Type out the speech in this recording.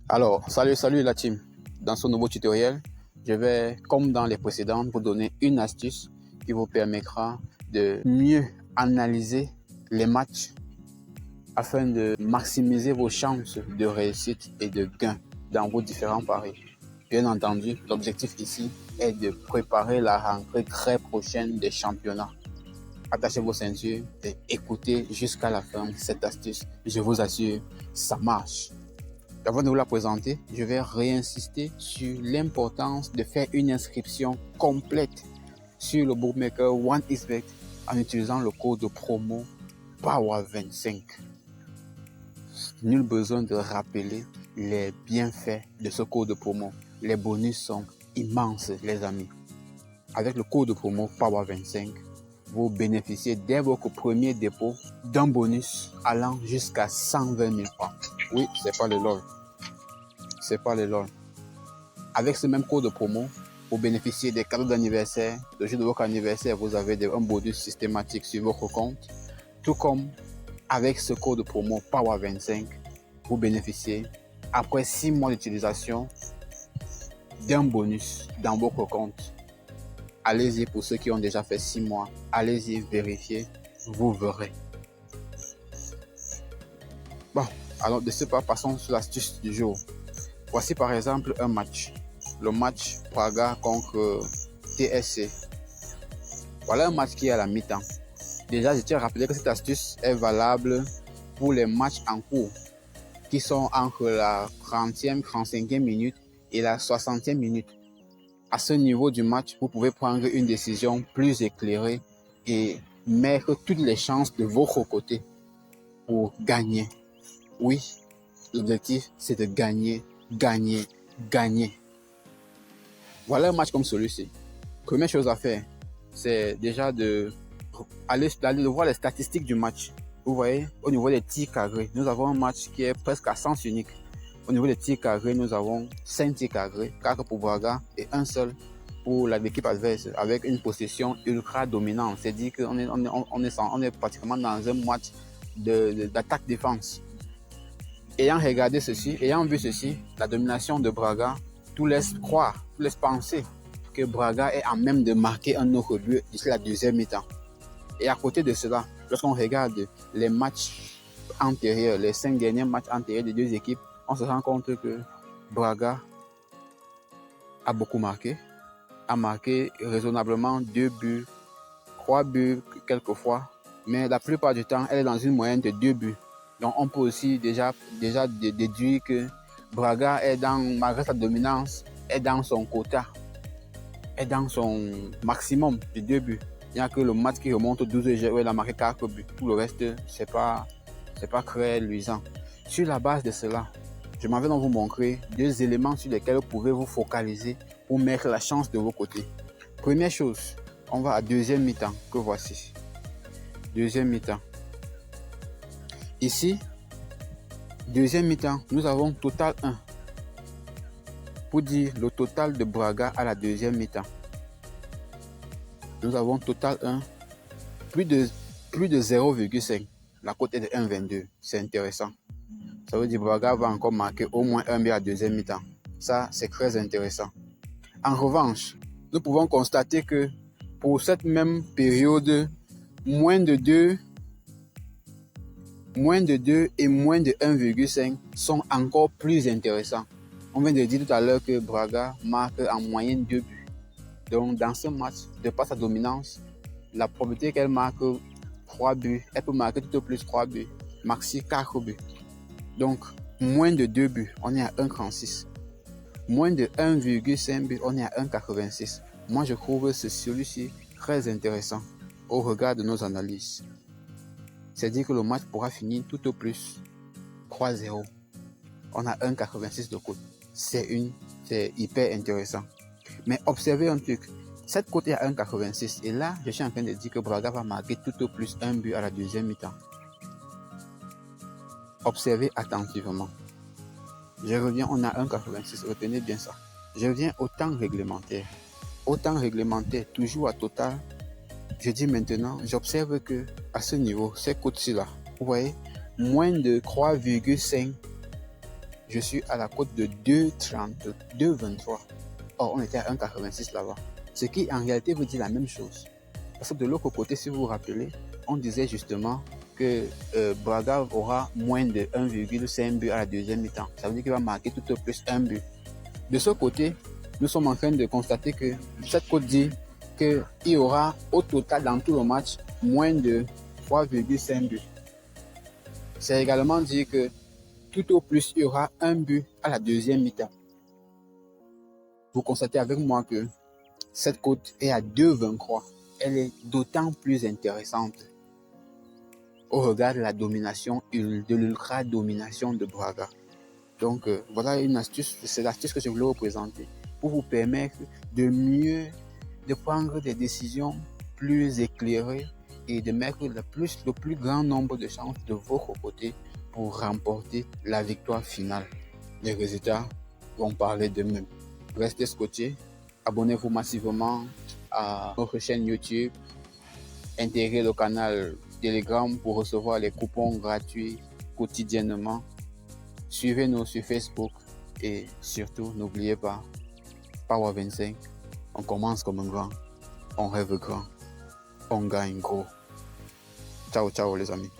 Alors, salut la team. Dans ce nouveau tutoriel, je vais, comme dans les précédentes, vous donner une astuce qui vous permettra de mieux analyser les matchs afin de maximiser vos chances de réussite et de gain dans vos différents paris. Bien entendu, l'objectif ici est de préparer la rentrée très prochaine des championnats. Attachez vos ceintures et écoutez jusqu'à la fin cette astuce. Je vous assure, ça marche. Avant de vous la présenter, je vais réinsister sur l'importance de faire une inscription complète sur le bookmaker OneXBet en utilisant le code de promo POWER25. Nul besoin de rappeler les bienfaits de ce code de promo. Les bonus sont immenses, les amis. Avec le code de promo POWER25, vous bénéficiez dès votre premier dépôt d'un bonus allant jusqu'à 120 000 francs. Oui, c'est pas le LOL. C'est pas le LOL. Avec ce même code de promo, vous bénéficiez des cadeaux d'anniversaire. Le jour de votre anniversaire, vous avez un bonus systématique sur votre compte. Tout comme avec ce code de promo POWER25, vous bénéficiez, après 6 mois d'utilisation, d'un bonus dans votre compte. Allez-y pour ceux qui ont déjà fait 6 mois. Allez-y vérifier, vous verrez. Bon, alors de ce pas, passons sur l'astuce du jour. Voici par exemple un match. Le match Braga contre TSC. Voilà un match qui est à la mi-temps. Déjà, je tiens à rappeler que cette astuce est valable pour les matchs en cours qui sont entre la 30e, 35e minute et la 60e minute. À ce niveau du match, vous pouvez prendre une décision plus éclairée et mettre toutes les chances de votre côté pour gagner. Oui, l'objectif, c'est de gagner. Voilà un match comme celui-ci. Première chose à faire, c'est déjà aller voir les statistiques du match. Vous voyez, au niveau des tirs cadrés, nous avons un match qui est presque à sens unique. Au niveau des tirs cadrés, nous avons 5 tirs cadrés, 4 pour Braga et un seul pour l'équipe adverse, avec une possession ultra dominante. C'est-à-dire qu'on est pratiquement dans un match d'attaque-défense. Ayant regardé ceci, ayant vu ceci, la domination de Braga, tout laisse penser que Braga est en même de marquer un autre but d'ici la deuxième mi-temps. Et à côté de cela, lorsqu'on regarde les matchs antérieurs, les 5 derniers matchs antérieurs des deux équipes, on se rend compte que Braga a beaucoup marqué, a marqué raisonnablement 2 buts, 3 buts quelquefois, mais la plupart du temps, elle est dans une moyenne de 2 buts. Donc on peut aussi déjà déduire que Braga est malgré sa dominance, est dans son quota, est dans son maximum de 2 buts. Il n'y a que le match qui remonte au 12 juillet où elle a marqué 4 buts. Tout le reste, c'est pas très luisant. Sur la base de cela, je m'en vais donc vous montrer 2 éléments sur lesquels vous pouvez vous focaliser pour mettre la chance de vos côtés. Première chose, on va à deuxième mi-temps que voici. Deuxième mi-temps. Ici, deuxième mi-temps, nous avons total 1. Pour dire le total de Braga à la deuxième mi-temps. Nous avons total 1, plus de 0,5. La cote est de 1,22. C'est intéressant. Ça veut dire que Braga va encore marquer au moins 1 but à la deuxième mi-temps. Ça, c'est très intéressant. En revanche, nous pouvons constater que pour cette même période, moins de 2 et moins de 1,5 sont encore plus intéressants. On vient de dire tout à l'heure que Braga marque en moyenne 2 buts. Donc dans ce match, de par sa dominance, la probabilité qu'elle marque 3 buts, elle peut marquer tout au plus 3 buts, maxi 4 buts. Donc moins de 2 buts, on est à 1,36. Moins de 1,5 buts, on est à 1,86. Moi je trouve celui-ci très intéressant au regard de nos analyses. C'est-à-dire que le match pourra finir tout au plus 3-0. On a 1,86 de cote. C'est hyper intéressant. Mais observez un truc. Cette cote est à 1,86. Et là, je suis en train de dire que Braga va marquer tout au plus 1 but à la deuxième mi-temps. Observez attentivement. Je reviens, on a 1,86. Retenez bien ça. Je reviens au temps réglementaire. Au temps réglementaire, toujours à total. Je dis maintenant, j'observe que à ce niveau, ces cotes-ci là, vous voyez, moins de 3,5 je suis à la cote de 2,30, 2,23. Or, on était à 1,86 là-bas. Ce qui en réalité veut dire la même chose. Parce que de l'autre côté, si vous vous rappelez, on disait justement que Braga aura moins de 1,5 but à la deuxième mi-temps. Ça veut dire qu'il va marquer tout au plus un but. De ce côté, nous sommes en train de constater que cette cote dit qu'il y aura au total dans tout le match moins de 3,5 buts. C'est également dire que tout au plus il y aura un but à la deuxième mi-temps. Vous constatez avec moi que cette cote est à 2,23. Elle est d'autant plus intéressante au regard de la domination, de l'ultra-domination de Braga. Donc voilà une astuce, c'est l'astuce que je voulais vous présenter pour vous permettre de prendre des décisions plus éclairées et de mettre le plus grand nombre de chances de votre côté pour remporter la victoire finale. Les résultats vont parler d'eux-mêmes. Restez scotchés, abonnez-vous massivement à notre chaîne YouTube, intégrez le canal Telegram pour recevoir les coupons gratuits quotidiennement. Suivez-nous sur Facebook et surtout, n'oubliez pas, Power 25, on commence comme un grand, on rêve grand, on gagne gros. Ciao, ciao les amis.